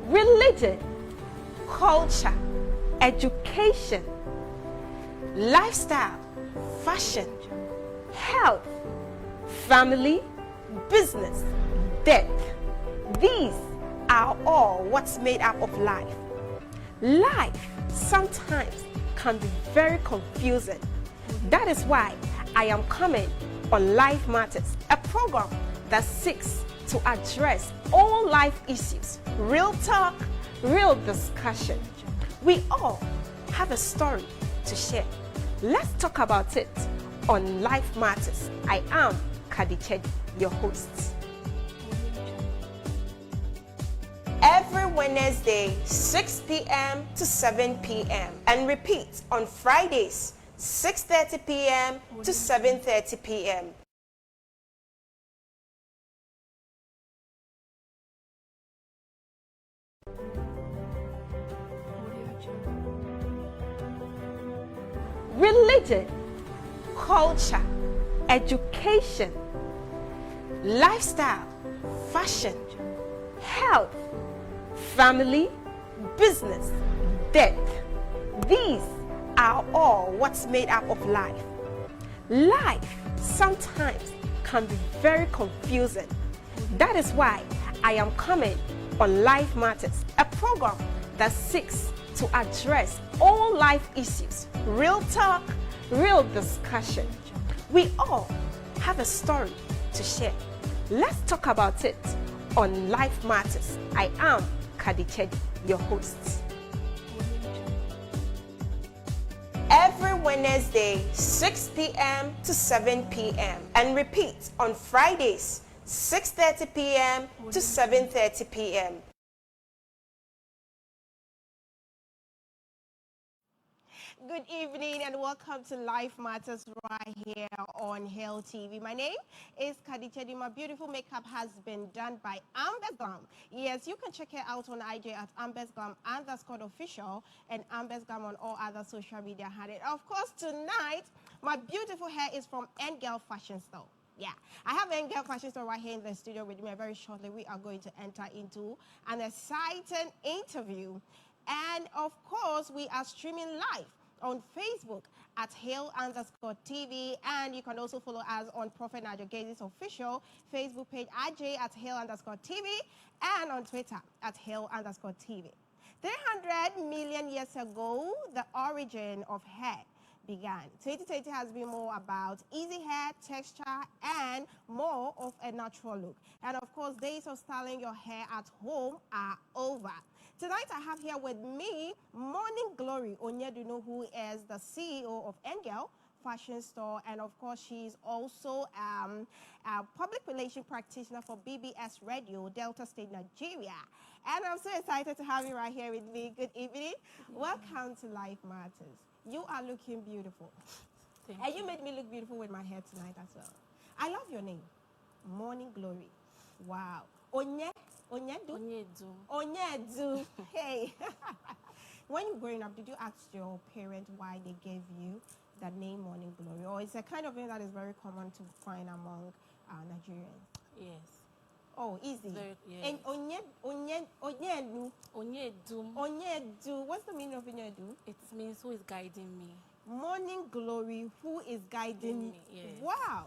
religion, culture, education, lifestyle, fashion, health, family, business, death. These are all what's made up of life. Life sometimes can be very confusing. That is why I am coming on Life Matters, a program that seeks to address all life issues. Real talk, real discussion. We all have a story to share. Let's talk about it on Life Matters. I am Kadichedi, your host. Every Wednesday, 6 p.m. to 7 p.m. and repeat on Fridays, 6:30 p.m. to 7:30 p.m. Religion, culture, education, lifestyle, fashion, health, family, business, death. These are all what's made up of life. Life sometimes can be very confusing. That is why I am coming on Life Matters, a program that seeks to address all life issues. Real talk, real discussion. We all have a story to share. Let's talk about it on Life Matters. I am Kadichedi, your host. Every Wednesday, 6 p.m. to 7 p.m. and repeat on Fridays, 6:30 p.m. to 7:30 p.m. Good evening and welcome to Life Matters right here on Hilltv. My name is Kadichedi. My beautiful makeup has been done by Ambesglam. Yes, you can check her out on IG at Ambesglam_official and Ambesglam on all other social media handles. Of course, tonight, my beautiful hair is from Ngal Fashionstore. Yeah, I have Ngal Fashionstore right here in the studio with me. Very shortly, we are going to enter into an exciting interview. And of course, we are streaming live on Facebook at Hill_TV, and you can also follow us on Prophet Najogezi's official Facebook page, IJ at Hill_TV, and on Twitter at Hill_TV. 300 million years ago, the origin of hair began. 2020 has been more about easy hair, texture, and more of a natural look. And of course, days of styling your hair at home are over. Tonight, I have here with me Morning Glory Onyedum, who is the CEO of Ngal Fashionstore, and of course, she's also a public relation practitioner for BBS Radio, Delta State, Nigeria. And I'm so excited to have you right here with me. Good evening. Welcome to Life Matters. You are looking beautiful. And you made me look beautiful with my hair tonight as well. I love your name, Morning Glory. Wow. Onyedum. Onyedum. Hey. When you were growing up, did you ask your parents why they gave you the name Morning Glory? Or it's a kind of thing that is very common to find among Nigerians? Yes. Oh, easy. Yes. And Onyedum. Onyedum. What's the meaning of Onyedum? It means who is guiding me. Morning Glory, who is guiding me. Yes. Wow.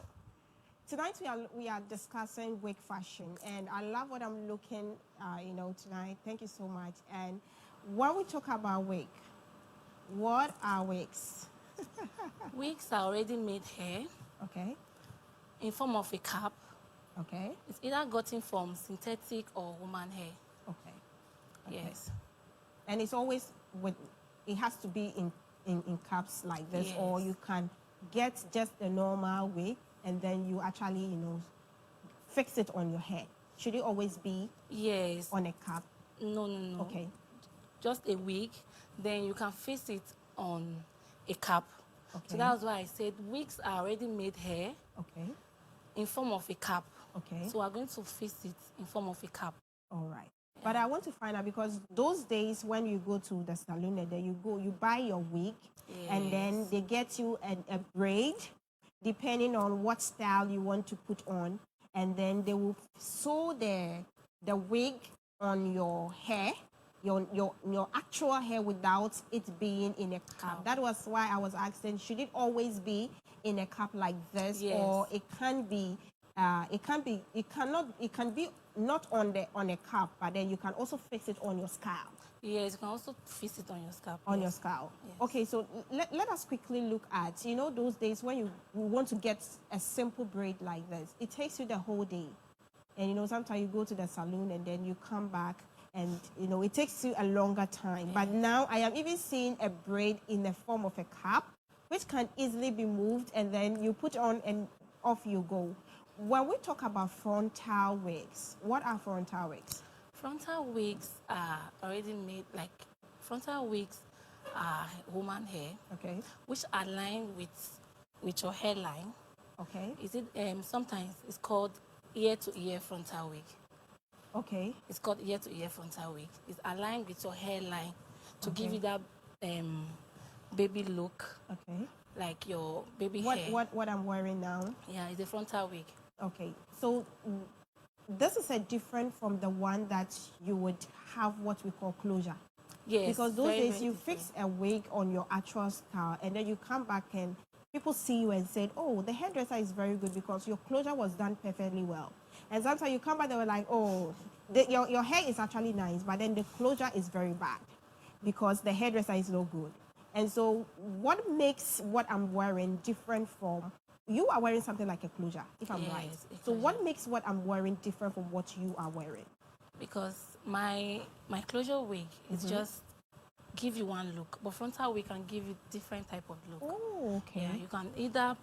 Tonight we are discussing wig fashion, and I love what I'm looking, tonight. Thank you so much. And when we talk about wig, what are wigs? Wigs are already made hair. Okay. In form of a cap. Okay. It's either gotten from synthetic or human hair. Okay. Yes. And it's always it has to be in caps like this, yes. Or you can get just a normal wig and then you actually, fix it on your head. Should it always be yes. on a cap? No. Okay. Just a wig, then you can fix it on a cap. Okay. So that's why I said wigs are already made hair. Okay. In form of a cap. Okay. So we're going to fix it in form of a cap. All right. Yeah. But I want to find out, because those days when you go to the salon, then you buy your wig, yes. And then they get you a braid, depending on what style you want to put on, and then they will sew the wig on your hair, your actual hair without it being in a cap. That was why I was asking, should it always be in a cap like this, Yes. or it can be it can be not on a cap, but then you can also fix it on your scalp. Yes, you can also fix it on your scalp. On your scalp. Yes. Okay, so let us quickly look at, those days when you want to get a simple braid like this. It takes you the whole day. And, sometimes you go to the salon and then you come back and, it takes you a longer time. Yes. But now I am even seeing a braid in the form of a cap, which can easily be moved, and then you put on and off you go. When we talk about frontal wigs, what are frontal wigs? Frontal wigs are already made, like frontal wigs are woman hair, okay, which align with your hairline. Okay. Is it sometimes it's called ear to ear frontal wig. Okay. It's called ear to ear frontal wig. It's aligned with your hairline to give you that baby look. Okay. Like your baby hair. What I'm wearing now? Yeah, it's a frontal wig. Okay. So this is a different from the one that you would have what we call closure. Yes. Because those very, days very you different. fix a wig on your actual scalp and then you come back and people see you and say, oh, the hairdresser is very good because your closure was done perfectly well. And sometimes you come back, they were like, oh, your hair is actually nice, but then the closure is very bad because the hairdresser is no good. And so what makes what I'm wearing different from, you are wearing something like a closure, if I'm right. So what makes what I'm wearing different from what you are wearing? Because my closure wig is just give you one look, but frontal wig can give you different type of look. Oh, okay. Yeah, you can either,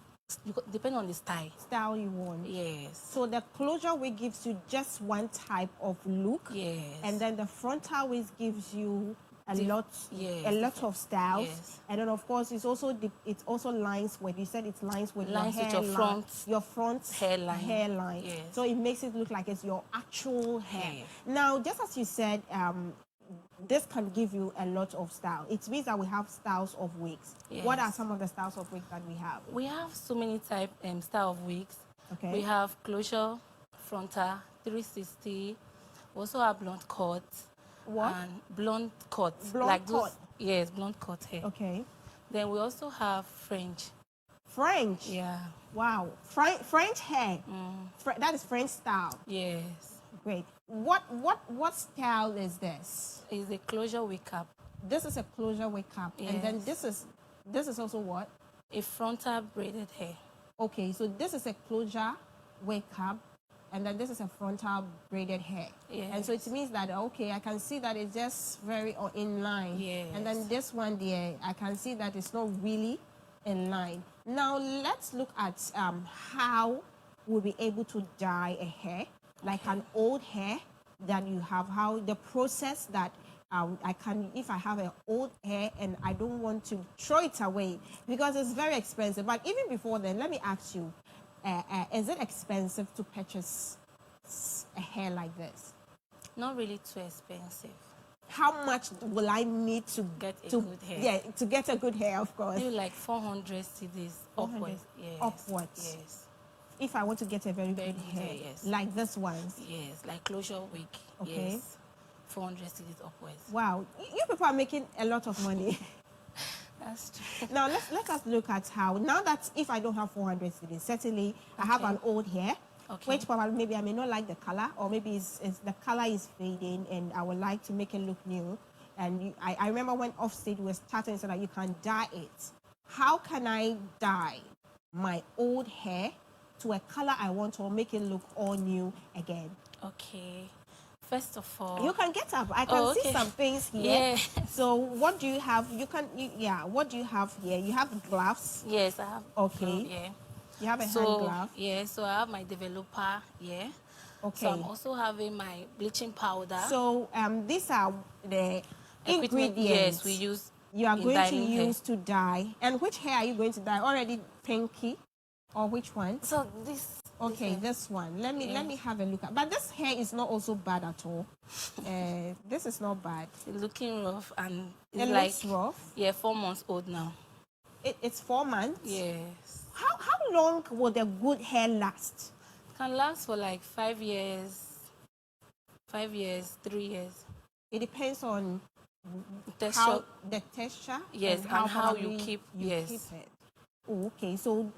depend on the style you want. Yes. So the closure wig gives you just one type of look. Yes. And then the frontal wig gives you a lot of styles. Yes. And then of course it also lines with, you said it lines with your front hairline. Yes. So it makes it look like it's your actual hair. Now, just as you said, this can give you a lot of style. It means that we have styles of wigs. Yes. What are some of the styles of wigs that we have? We have so many style of wigs. Okay. We have closure, frontal, 360. We also have blonde cut. What? And blonde cut. Blonde cut? Yes, blonde cut hair. Okay. Then we also have French. French? Yeah. Wow. French hair? That is French style? Yes. Great. What style is this? It's a closure wig cap. This is a closure wig cap. Yes. And then this is also what? A frontal braided hair. Okay, so this is a closure wig cap, and then this is a frontal braided hair. Yes. And so it means that, okay, I can see that it's just very in line. Yes. And then this one there, I can see that it's not really in line. Now, let's look at how we'll be able to dye a hair, like an old hair that you have, how the process that I can, if I have an old hair and I don't want to throw it away because it's very expensive. But even before then, let me ask you, is it expensive to purchase a hair like this? Not really too expensive. How much will I need to get a good hair? Yeah, to get a good hair, of course. Maybe like 400 cedis upwards. Yes. Upwards. Yes. If I want to get a very good hair, yes. like this one. Yes, like closure wig. Okay. Yes. 400 cedis upwards. Wow, you people are making a lot of money. That's true. Now let us look at how, now that if I don't have 400 cedis, certainly I have an old hair, which probably maybe I may not like the color, or maybe it's the color is fading and I would like to make it look new. And I remember when Offstage was starting so that you can dye it. How can I dye my old hair to a color I want or make it look all new again? Okay. First of all, you can get up. I can see some things here. Yeah. So what do you have? What do you have here? You have gloves. Yes, I have. Okay. Yeah. You have a hand glove. Yeah. So I have my developer. Yeah. Okay. So I'm also having my bleaching powder. So these are the ingredients. Yes, we use. You are going to use to dye. And which hair are you going to dye? Already pinky, or which one? So this. Okay, this one. Let me have a look at. But this hair is not also bad at all. This is not bad. It's looking rough and it looks rough. Yeah, 4 months old now. It's 4 months. Yes. How long will the good hair last? It can last for like 5 years. 5 years, 3 years. It depends on Texture. how the texture. Yes, and and how probably you keep. you Yes. keep it. Oh, okay. So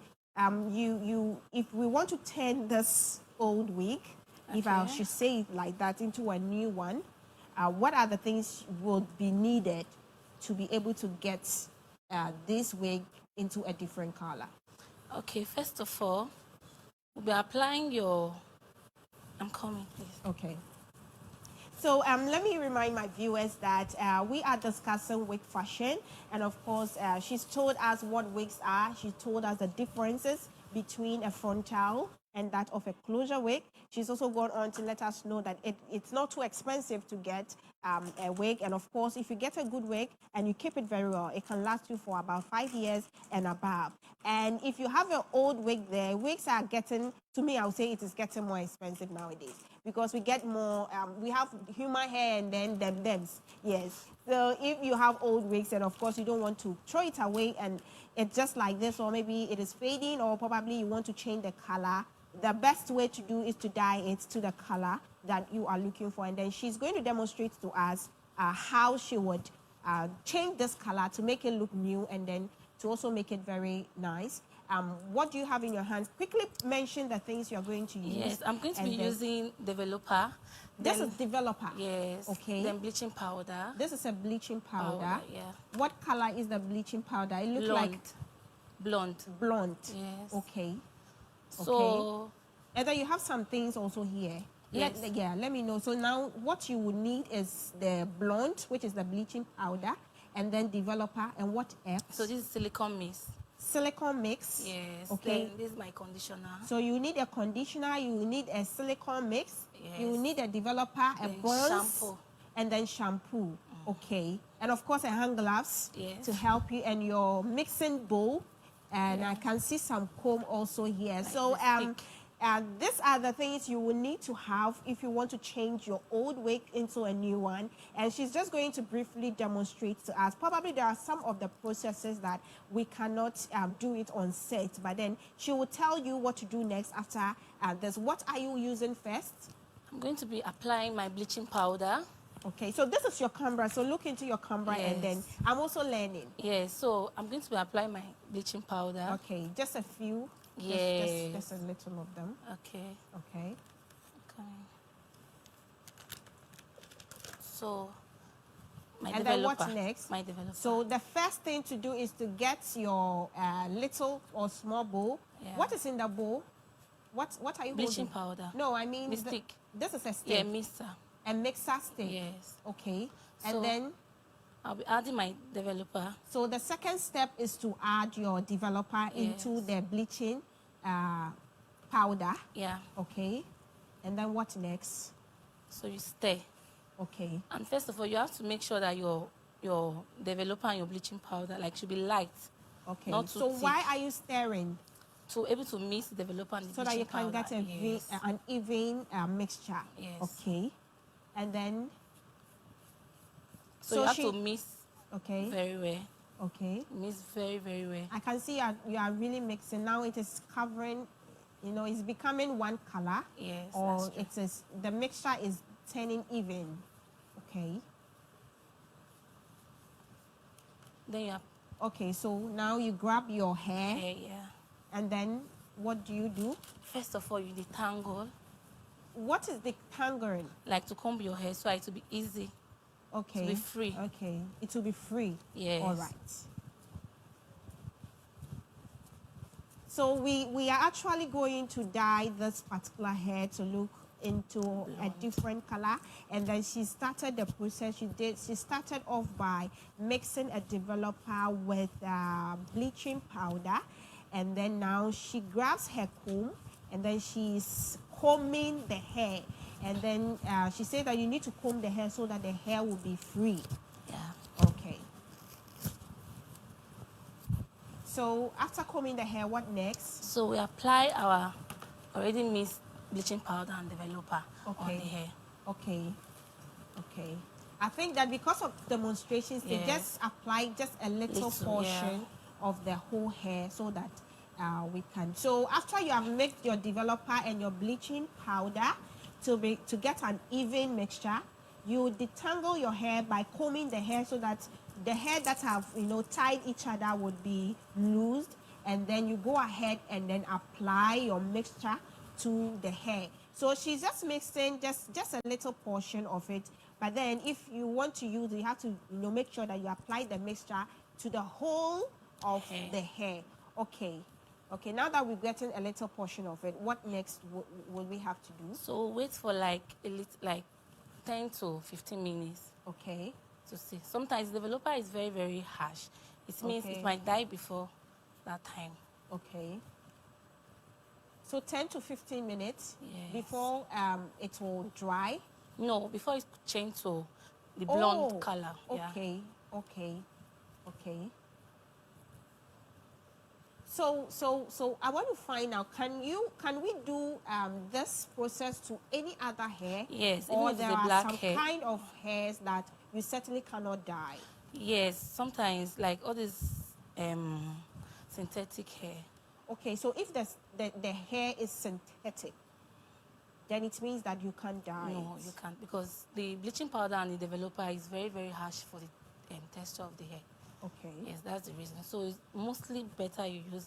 if we want to turn this old wig, if I Okay. should say it like that, into a new one, what are the things would be needed to be able to get this wig into a different color? Okay, first of all, we'll be applying your... I'm coming, please. Okay. So let me remind my viewers that we are discussing wig fashion. And of course, she's told us what wigs are. She told us the differences between a frontal and that of a closure wig. She's also gone on to let us know that it's not too expensive to get a wig. And of course, if you get a good wig and you keep it very well, it can last you for about 5 years and above. And if you have an old wig there, wigs are getting, to me, I would say it is getting more expensive nowadays, because we get more, we have human hair and then thems. Yes. So if you have old wigs, and of course you don't want to throw it away and it's just like this, or maybe it is fading, or probably you want to change the color, the best way to do is to dye it to the color that you are looking for. And then she's going to demonstrate to us how she would change this color to make it look new, and then to also make it very nice. What do you have in your hands? Quickly mention the things you're going to use. Yes, I'm going to be using developer. This is developer. Yes. Okay. Then bleaching powder. This is a bleaching powder. Yeah. What color is the bleaching powder? It looks Blonde. like blonde. Blonde. Yes. Okay. So, okay. And then you have some things also here. Yes. Let me know. So now what you would need is the blonde, which is the bleaching powder, and then developer, and what else? So this is silicone mix. Silicone mix. Yes. Okay. Then this is my conditioner. So you need a conditioner, you need a silicone mix, Yes. you need a developer, a bronze, shampoo, and then shampoo. Okay. And of course, a hand gloves Yes. to help you, and your mixing bowl. And I can see some comb also here. Like so these are the things you will need to have if you want to change your old wig into a new one. And she's just going to briefly demonstrate to us. Probably there are some of the processes that we cannot do it on set, but then she will tell you what to do next after this. What are you using first? I'm going to be applying my bleaching powder. Okay, so this is your camera, so look into your camera. Yes. And then I'm also learning. Yes, so I'm going to be applying my bleaching powder. Okay, just a few. Yes. Just a little of them. Okay. Okay. Okay. So, my and developer. then what's next? My developer. So the first thing to do is to get your little or small bowl. Yeah. What is in the bowl? What are you bleaching holding? powder. No, I mean the stick. This is a stick. Yeah, mixer. A mixer stick. Yes. Okay. So, and then I'll be adding my developer. So the second step is to add your developer into the bleaching powder. Yeah. Okay. And then what next? So you stir. Okay. And first of all, you have to make sure that your developer and your bleaching powder should be light. Okay. Not too so thick. why are you stirring? To able to mix the developer and the so that you can powder. get an even mixture. Yes. Okay. And then. So you have to mix. Okay. Very well. Okay. Mix very, very well. I can see you are really mixing. Now it is covering, it's becoming one color. Yes. Or the mixture is turning even. Okay. Then you have. Okay, so now you grab your hair. Yeah. And then what do you do? First of all, you detangle. What is detangling? Like to comb your hair so it will be easy. Okay. To be free. Okay. It will be free. Yes. All right. So we are actually going to dye this particular hair to look into a different color. And then she started the process. She started off by mixing a developer with bleaching powder. And then now she grabs her comb and then she's combing the hair. And then she said that you need to comb the hair so that the hair will be free. Yeah. Okay. So after combing the hair, what next? So we apply our already mixed bleaching powder and developer on the hair. Okay. Okay. I think that because of demonstrations, they just apply just a little portion of the whole hair so that we can. So after you have mixed your developer and your bleaching powder to get an even mixture, you detangle your hair by combing the hair so that the hair that have, tied each other would be loosed, and then you go ahead and then apply your mixture to the hair. So she's just mixing just a little portion of it, but then if you want to use it, you have to make sure that you apply the mixture to the whole of the hair. Okay, now that we're getting a little portion of it, what next will we have to do? So wait for like a little, like 10 to 15 minutes. Okay. To see. Sometimes the developer is very, very harsh. It means it might die before that time. Okay. So 10 to 15 minutes before it will dry? No, before it change to the blonde color. Okay. So I want to find out, can we do this process to any other hair? Yes, or even there if it's are black some hair. kind of hairs that you certainly cannot dye? Yes, sometimes like all this synthetic hair. Okay, so if the hair is synthetic, then it means that you can't dye. No, you can't, because the bleaching powder and the developer is very, very harsh for the texture of the hair. Okay. Yes, that's the reason. So it's mostly better you use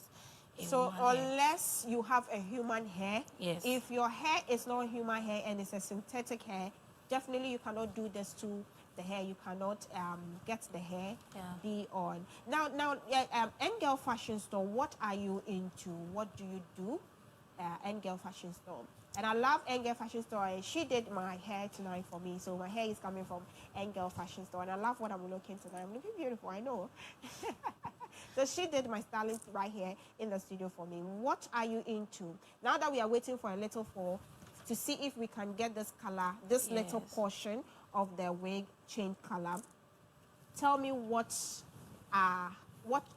a so human unless you have a human hair, yes. If your hair is not human hair and it's a synthetic hair, definitely you cannot do this to the hair. You cannot get the hair be on. Now, Ngal Fashionstore, what are you into? What do you do? Ngal Fashionstore. And I love Ngal Fashionstore. She did my hair tonight for me. So my hair is coming from Ngal Fashionstore. And I love what I'm looking tonight. I'm looking beautiful, I know. So she did my styling right here in the studio for me. What are you into? Now that we are waiting for a little fall to see if we can get this color, this little portion of the wig change color. Tell me what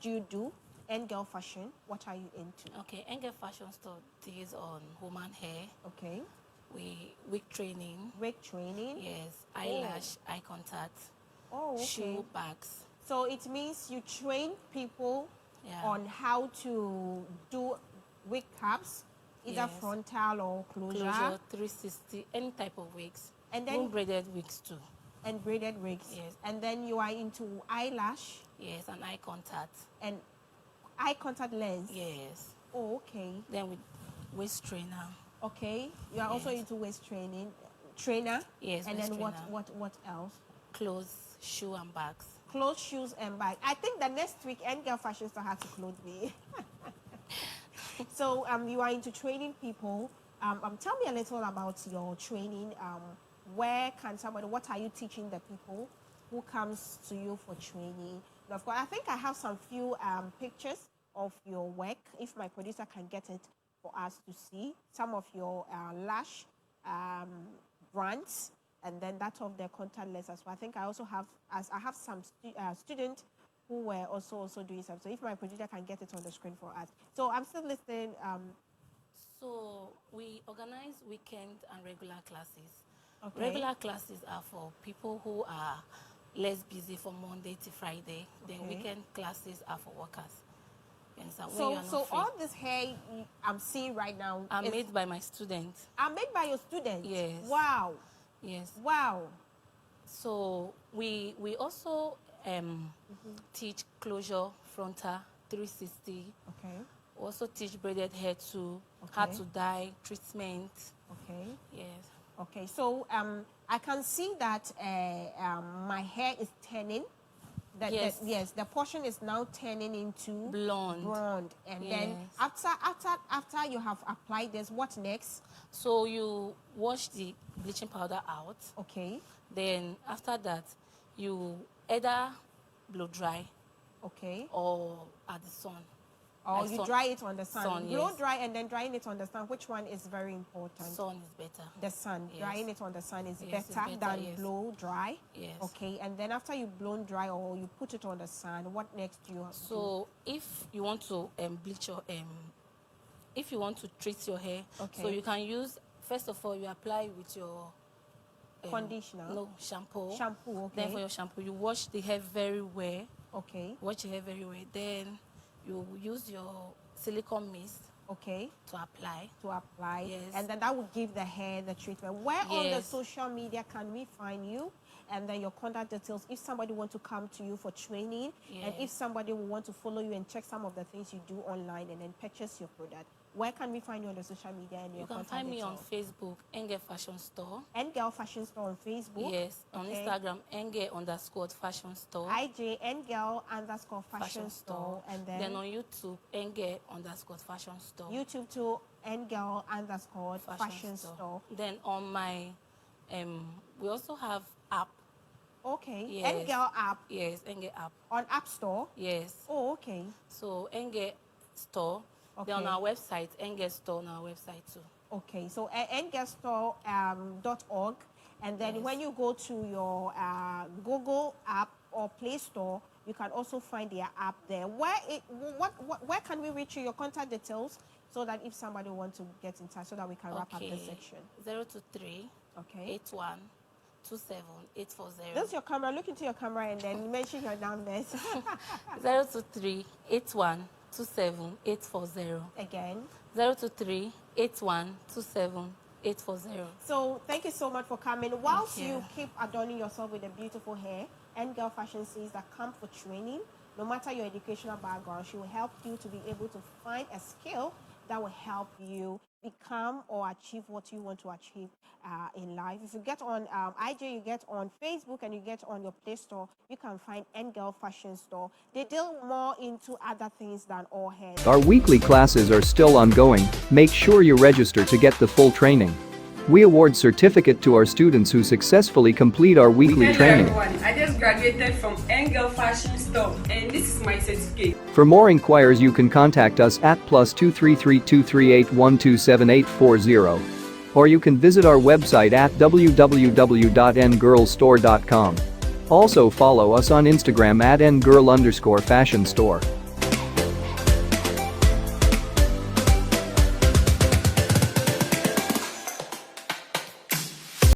do you do? Ngal Fashion, what are you into? Okay, Ngal Fashionstore deals on woman hair. Okay. Wig training. Wig training? Yes. Eyelash, eye contact. Shoe bags. So it means you train people on how to do wig caps, either frontal or closure. 360, any type of wigs. And then even braided wigs too. And braided wigs. Yes. And then you are into eyelash. Yes, and eye contact. And eye contact lens. Yes. Oh, okay. Then with waist trainer. Okay. You are also into waist training. Trainer. Yes. And then trainer. what else? Clothes, shoe and bags. Clothes, shoes and bags. I think the next week Ngal Fashionstore has to clothe me. So you are into training people. Tell me a little about your training. Where can somebody, what are you teaching the people who comes to you for training? And of course, I think I have some few pictures of your work, if my producer can get it for us to see. Some of your lash brands, and then that of their contact lenses as well. I think I also have, I have some students who were also doing something. So if my producer can get it on the screen for us. So I'm still listening. So we organize weekend and regular classes. Okay. Regular classes are for people who are less busy from Monday to Friday. Okay. Then weekend classes are for workers. So all this hair I'm seeing right now are made by my students. Are made by your students? Yes. Wow. Yes. Wow. So we also teach closure, frontal, 360. Okay. We also teach braided hair too, how to dye, treatment. Okay. Yes. Okay. So I can see that my hair is turning. Yes, the portion is now turning into blonde. And then after you have applied this, what next? So you wash the bleaching powder out. Okay. Then after that, you either blow dry. Okay. Or at the sun. Or you dry it on the sun. Blow yes. dry and then drying it on the sun. Which one is very important? Sun is better. The sun. Yes. Drying it on the sun is yes, better than yes. blow dry. Yes. Okay. And then after you blown dry or you put it on the sun, what next do you have So if you want to bleach your if you want to treat your hair, so you can use, first of all, you apply with your conditioner. No, shampoo. Shampoo, okay. Then for your shampoo, you wash the hair very well. Okay. Wash your hair very well. Then you use your silicone mist Okay. to apply. To apply. Yes. And then that will give the hair the treatment. Where on the Yes. social media can we find you? And then your contact details if somebody wants to come to you for training, and if Yes. somebody will want to follow you and check some of the things you do online and then purchase your product. Where can we find you on the social media and your You can contact find me on details? Facebook, Ngal Fashionstore. Ngal Fashionstore on Facebook. Yes. On Okay. Instagram, Ngal_Fashionstore. IJ Ngal_Fashionstore, and Then on YouTube, Ngal_Fashionstore. YouTube to Ngal_Fashionstore. Then on my, we also have app. Okay. Yes. Ngal app Yes, Ngal app. on App Store. Yes. Oh, okay. So Ngal Store. Okay. Then on our website, Ngal Store on our website too. Okay. So ngalstore.org, and then Yes. when you go to your Google app or Play Store, you can also find their app there. Where can we reach you? Your contact details, so that if somebody wants to get in touch, so that we can wrap up this section. 023 Okay. 81 27 840. This is your camera. Look into your camera and then mention your numbers. 023 81 27 840. Again. 023 81 27 840. So thank you so much for coming. Whilst Thank you you. keep adorning yourself with a beautiful hair, Ngal Fashion says that come for training. No matter your educational background, she will help you to be able to find a skill that will help you become or achieve what you want to achieve in life. If you get on IJ, you get on Facebook, and you get on your Play Store, you can find Ngal Fashion Store. They deal more into other things than all hair. Our weekly classes are still ongoing. Make sure you register to get the full training. We award certificate to our students who successfully complete our weekly Hello training. everyone, I just graduated from Ngal Fashion Store and this is my certificate. For more inquiries, you can contact us at +233 238 127840, or you can visit our website at www.ngirlstore.com. Also follow us on Instagram at @ngirl_fashion store.